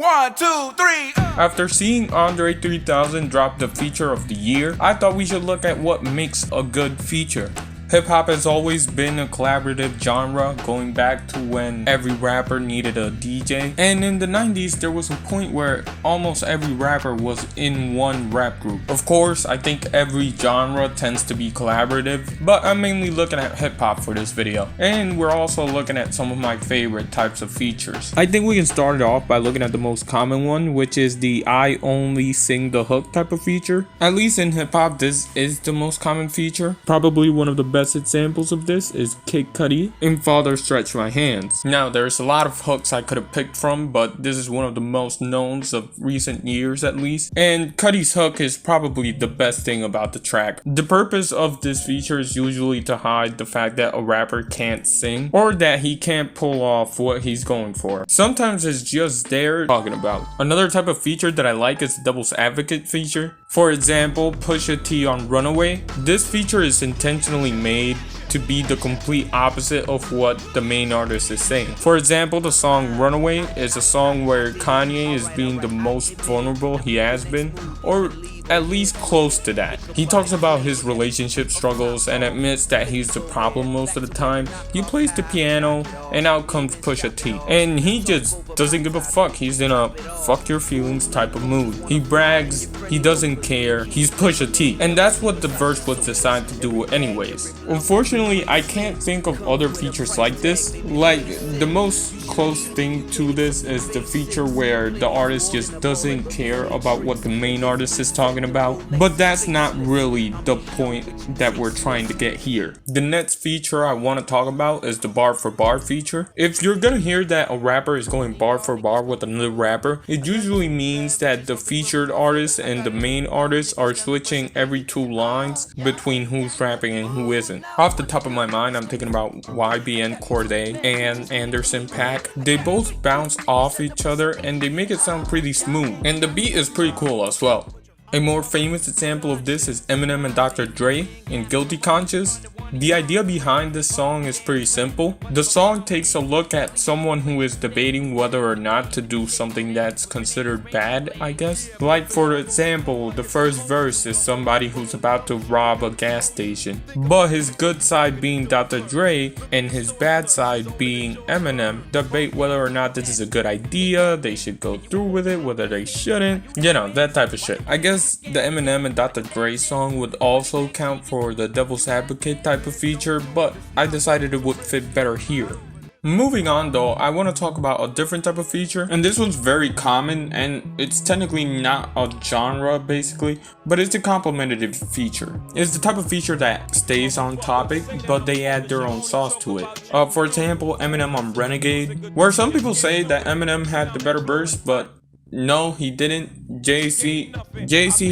1, 2, 3. After seeing Andre 3000 drop the feature of the year, I thought we should look at what makes a good feature. Hip-hop has always been a collaborative genre, going back to when every rapper needed a DJ. And in the 90s, there was a point where almost every rapper was in one rap group. Of course, I think every genre tends to be collaborative, but I'm mainly looking at hip-hop for this video. And we're also looking at some of my favorite types of features. I think we can start it off by looking at the most common one, which is the I only sing the hook type of feature. At least in hip-hop, this is the most common feature. Probably one of the best examples of this is Kid Cudi in Father Stretch My Hands. Now there's a lot of hooks I could have picked from, but this is one of the most known of recent years at least, and Cudi's hook is probably the best thing about the track. The purpose of this feature is usually to hide the fact that a rapper can't sing or that he can't pull off what he's going for. Sometimes it's just there talking about. Another type of feature that I like is the Devil's Advocate feature. For example, Pusha T on Runaway. This feature is intentionally made to be the complete opposite of what the main artist is saying. For example, the song Runaway is a song where Kanye is being the most vulnerable he has been, or at least close to that. He talks about his relationship struggles and admits that he's the problem most of the time. He plays the piano and out comes Pusha T. And he just doesn't give a fuck. He's in a fuck your feelings type of mood. He brags, he doesn't care, he's Pusha T. And that's what the verse was designed to do anyways. Unfortunately, I can't think of other features like this. Like, the most close thing to this is the feature where the artist just doesn't care about what the main artist is talking about, but that's not really the point that we're trying to get here. The next feature I want to talk about is the bar for bar feature. If you're gonna hear that a rapper is going bar for bar with another rapper, it usually means that the featured artist and the main artist are switching every 2 lines between who's rapping and who isn't. Off the top of my mind, I'm thinking about YBN Cordae and Anderson .Paak. They both bounce off each other and they make it sound pretty smooth, and the beat is pretty cool as well. A more famous example of this is Eminem and Dr. Dre in Guilty Conscious. The idea behind this song is pretty simple. The song takes a look at someone who is debating whether or not to do something that's considered bad, I guess. Like for example, the first verse is somebody who's about to rob a gas station, but his good side being Dr. Dre and his bad side being Eminem debate whether or not this is a good idea, they should go through with it, whether they shouldn't, you know, that type of shit. I guess the Eminem and Dr. Dre song would also count for the Devil's Advocate type of feature, but I decided it would fit better here. Moving on though, I want to talk about a different type of feature, and this one's very common and it's technically not a genre basically, but it's a complementative feature. It's the type of feature that stays on topic, but they add their own sauce to it. For example, Eminem on Renegade, where some people say that Eminem had the better verse, but no, he didn't. Jay-Z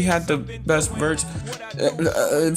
had the best verse.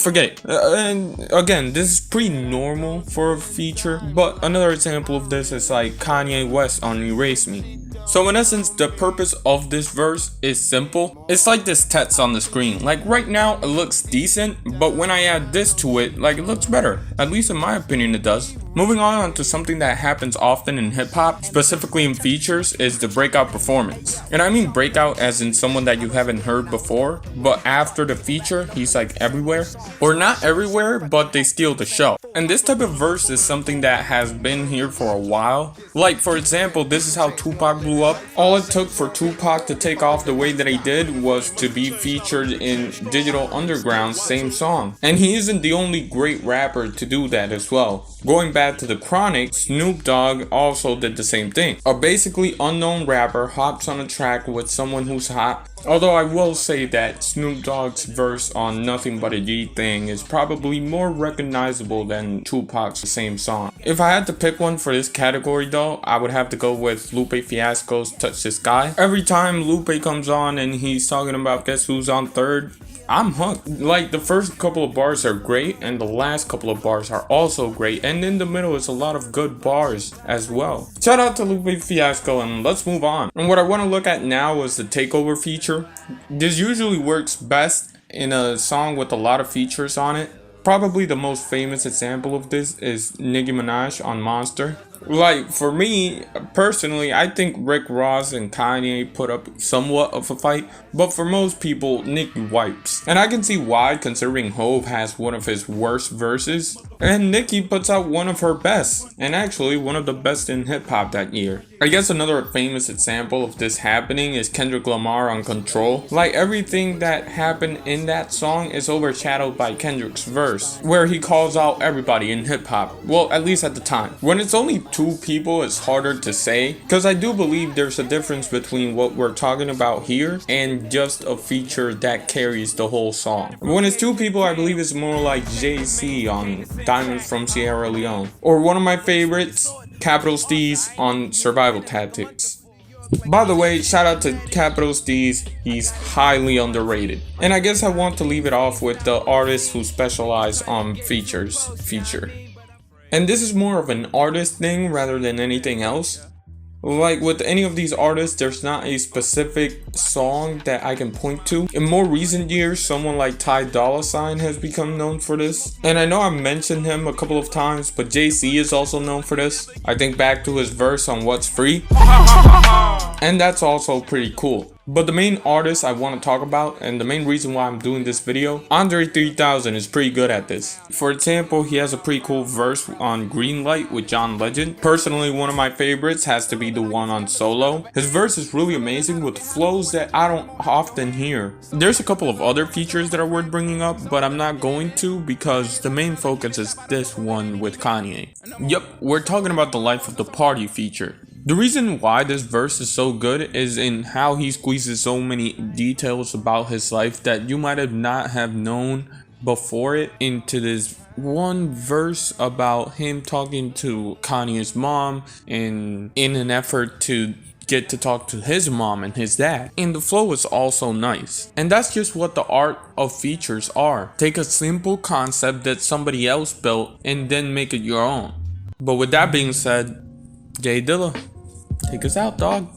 Forget it. And again, this is pretty normal for a feature, but another example of this is like Kanye West on Erase Me. So in essence, the purpose of this verse is simple. It's like this text on the screen. Like right now, it looks decent, but when I add this to it, like it looks better. At least in my opinion, it does. Moving on to something that happens often in hip-hop, specifically in features, is the breakout performance. And I mean breakout as in someone that you haven't heard before, but after the feature, he's like everywhere. Or not everywhere, but they steal the show. And this type of verse is something that has been here for a while. Like for example, this is how Tupac blew up. All it took for Tupac to take off the way that he did was to be featured in Digital Underground's same song. And he isn't the only great rapper to do that as well. Going back to the Chronic, Snoop Dogg also did the same thing. A basically unknown rapper hops on a track with someone who's hot. Although I will say that Snoop Dogg's verse on Nothing But a G Thing is probably more recognizable than Tupac's same song. If I had to pick one for this category though, I would have to go with Lupe Fiasco's Touch the Sky. Every time Lupe comes on and he's talking about guess who's on third, I'm hooked. Like the first couple of bars are great and the last couple of bars are also great, and in the middle is a lot of good bars as well. Shout out to Lupe Fiasco, and let's move on. And what I want to look at now is the takeover feature. This usually works best in a song with a lot of features on it. Probably the most famous example of this is Nicki Minaj on Monster. Like, for me, personally, I think Rick Ross and Kanye put up somewhat of a fight, but for most people, Nicki wipes. And I can see why, considering Hove has one of his worst verses, and Nicki puts out one of her best, and actually one of the best in hip-hop that year. I guess another famous example of this happening is Kendrick Lamar on Control. Like, everything that happened in that song is overshadowed by Kendrick's verse, where he calls out everybody in hip-hop, well, at least at the time. When it's only two people, it's harder to say, because I do believe there's a difference between what we're talking about here and just a feature that carries the whole song. When it's two people, I believe it's more like Jay-Z on Diamonds from Sierra Leone, or one of my favorites, Capital Steez on Survival Tactics. By the way, shout out to Capital Steez, he's highly underrated. And I guess I want to leave it off with the artists who specialize on feature. And this is more of an artist thing rather than anything else. Like with any of these artists, there's not a specific song that I can point to. In more recent years, someone like Ty Dolla $ign has become known for this. And I know I mentioned him a couple of times, but Jay-Z is also known for this. I think back to his verse on What's Free. And that's also pretty cool. But the main artist I want to talk about, and the main reason why I'm doing this video, Andre 3000 is pretty good at this. For example, he has a pretty cool verse on Green Light with John Legend. Personally, one of my favorites has to be the one on Solo. His verse is really amazing with flows that I don't often hear. There's a couple of other features that are worth bringing up, but I'm not going to because the main focus is this one with Kanye. Yep, we're talking about the Life of the Party feature. The reason why this verse is so good is in how he squeezes so many details about his life that you might have not have known before it into this one verse about him talking to Kanye's mom and in an effort to get to talk to his mom and his dad. And the flow is also nice. And that's just what the art of features are. Take a simple concept that somebody else built and then make it your own. But with that being said, Jay Dilla, take us out, dog.